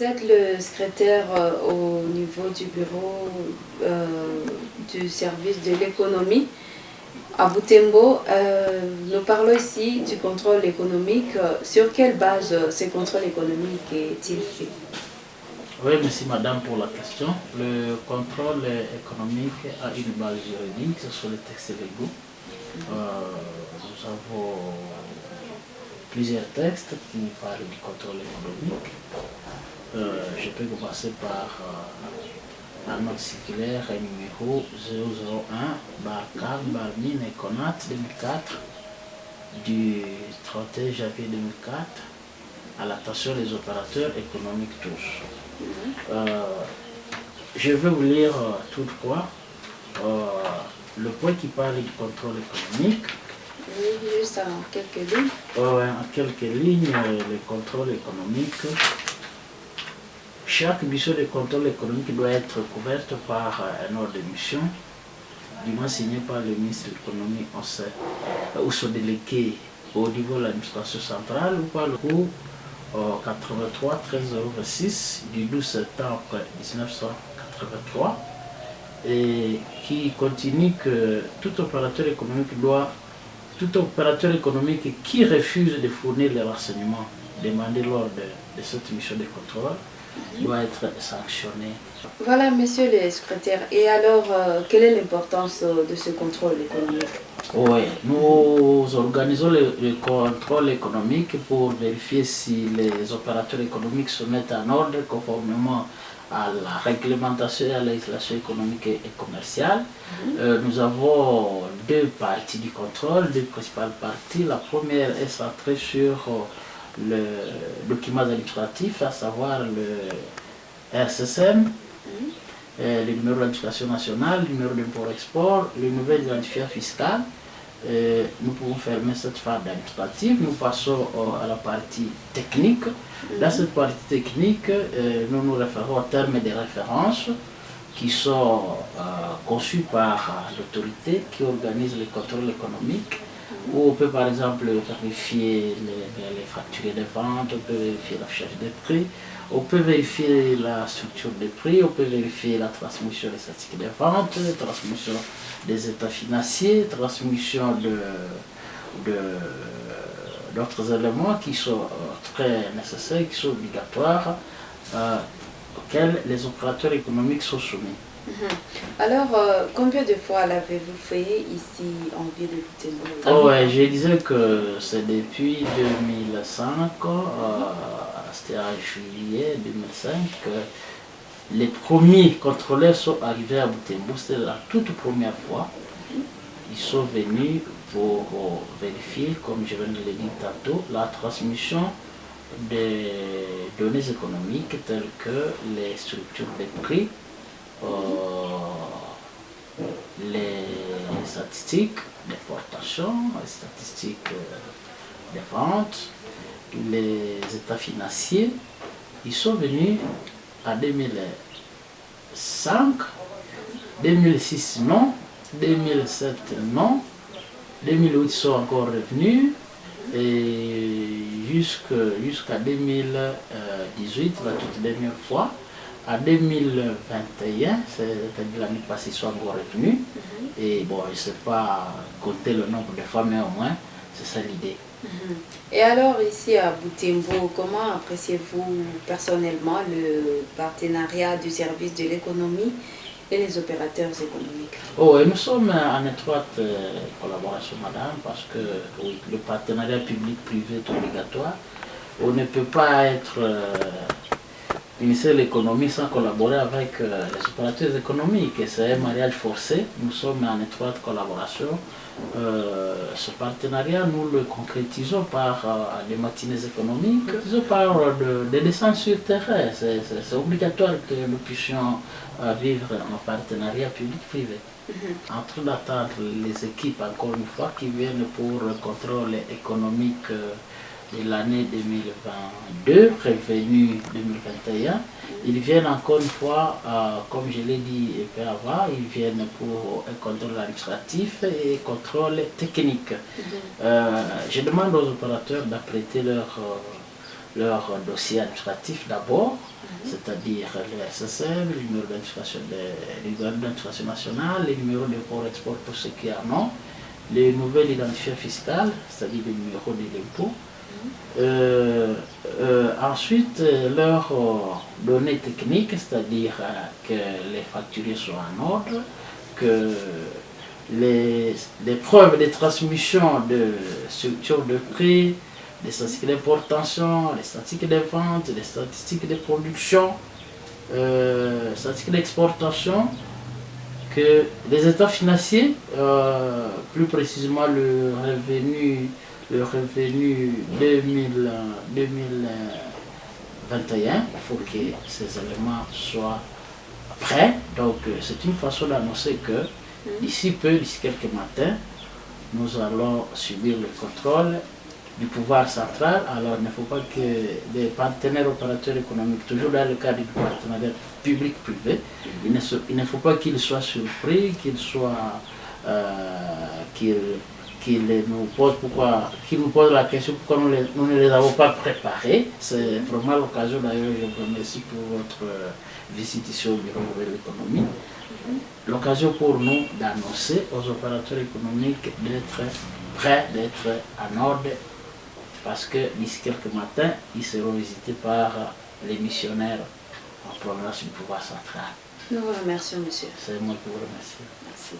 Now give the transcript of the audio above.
vous êtes le secrétaire au niveau du bureau du service de l'économie à Butembo. Nous parlons ici du contrôle économique. Sur quelle base ce contrôle économique est-il fait? Oui, merci madame pour la question. Le contrôle économique a une base juridique sur les textes légaux. Nous avons plusieurs textes qui parlent du contrôle économique. Je peux commencer par la note circulaire numéro 001/CAM/MIN-ECONAT 2004 du 31 janvier 2004 à l'attention des opérateurs économiques tous. Je vais vous lire toutefois le point qui parle du contrôle économique. Oui, juste en quelques lignes. En quelques lignes, le contrôle économique. Chaque mission de contrôle économique doit être couverte par un ordre de mission, du moins signé par le ministre de l'économie ou son délégué au niveau de l'administration centrale ou par le cours 83-1306 du 12 septembre 1983 et qui continue que tout opérateur économique qui refuse de fournir les renseignements demandés lors de cette mission de contrôle doit être sanctionné. Voilà, monsieur le secrétaire. Et alors, quelle est l'importance de ce contrôle économique? Oui, nous organisons le contrôle économique pour vérifier si les opérateurs économiques se mettent en ordre conformément à la réglementation et à la législation économique et commerciale. Nous avons deux parties du contrôle, deux principales parties. La première est centrée sur le document administratif, à savoir le RSSM, le numéro d'identification nationale, le numéro d'import-export, le nouvel identifiant fiscal. Nous pouvons fermer cette phase administrative. Nous passons à la partie technique. Dans cette partie technique, nous nous référons aux termes de référence qui sont conçus par l'autorité qui organise le contrôle économique. Où on peut par exemple vérifier les factures de vente, on peut vérifier l'affichage des prix, on peut vérifier la structure des prix, on peut vérifier la transmission des statistiques de vente, la transmission des états financiers, transmission d'autres éléments qui sont très nécessaires, qui sont obligatoires, auxquels les opérateurs économiques sont soumis. Alors, combien de fois l'avez-vous fait ici en ville de Butembo? Je disais que c'est depuis 2005, c'était en juillet 2005, que les premiers contrôleurs sont arrivés à Butembo. C'était la toute première fois. Ils sont venus pour vérifier, comme je viens de le dire tantôt, la transmission des données économiques telles que les structures des prix, les statistiques d'importation, les statistiques de vente, les états financiers. Ils sont venus en 2005, 2006 non, 2007 non, 2008 ils sont encore revenus et jusqu'à 2018, la toute dernière fois. En 2021, c'est-à-dire l'année passée, ils sont encore revenus. Et bon, je ne sais pas compter le nombre de fois, mais au moins, c'est ça l'idée. Et alors, ici à Butembo, comment appréciez-vous personnellement le partenariat du service de l'économie et les opérateurs économiques? Nous sommes en étroite collaboration, madame, parce que oui, le partenariat public-privé est obligatoire. On ne peut pas être ministère de l'économie sans collaborer avec les opérateurs économiques. C'est un mariage forcé. Nous sommes en étroite collaboration. Ce partenariat, nous le concrétisons par des matinées économiques, par des descentes sur terrain. C'est obligatoire que nous puissions vivre en partenariat public-privé. En train d'attendre les équipes, encore une fois, qui viennent pour le contrôle économique de l'année 2022, revenu 2021. Ils viennent encore une fois, comme je l'ai dit avant, ils viennent pour un contrôle administratif et contrôle technique. Je demande aux opérateurs d'apprêter leur dossier administratif d'abord, c'est-à-dire le SSM, le numéro d'identification nationale, les numéros de port-export pour ceux qui en ont, les nouvelles identifiants fiscales, c'est-à-dire les numéros de l'impôt. Ensuite, leurs données techniques, c'est-à-dire que les facturiers soient en ordre, que les preuves de transmission de structures de prix, des statistiques d'importation, des statistiques de vente, des statistiques de production, statistiques d'exportation, que les états financiers, plus précisément le revenu 2021, il faut que ces éléments soient prêts. Donc c'est une façon d'annoncer que d'ici quelques matins, nous allons subir le contrôle du pouvoir central. Alors il ne faut pas que des partenaires opérateurs économiques, toujours dans le cadre du partenariat public-privé, il ne faut pas qu'ils soient surpris, qu'ils nous posent la question pourquoi nous ne les avons pas préparés. C'est vraiment l'occasion, d'ailleurs, je vous remercie pour votre visite ici au bureau de l'économie. L'occasion pour nous d'annoncer aux opérateurs économiques d'être prêts, d'être en ordre, parce que d'ici quelques matins, ils seront visités par les missionnaires en provenance du pouvoir central. Nous vous remercions, monsieur. C'est moi qui vous remercie. Merci.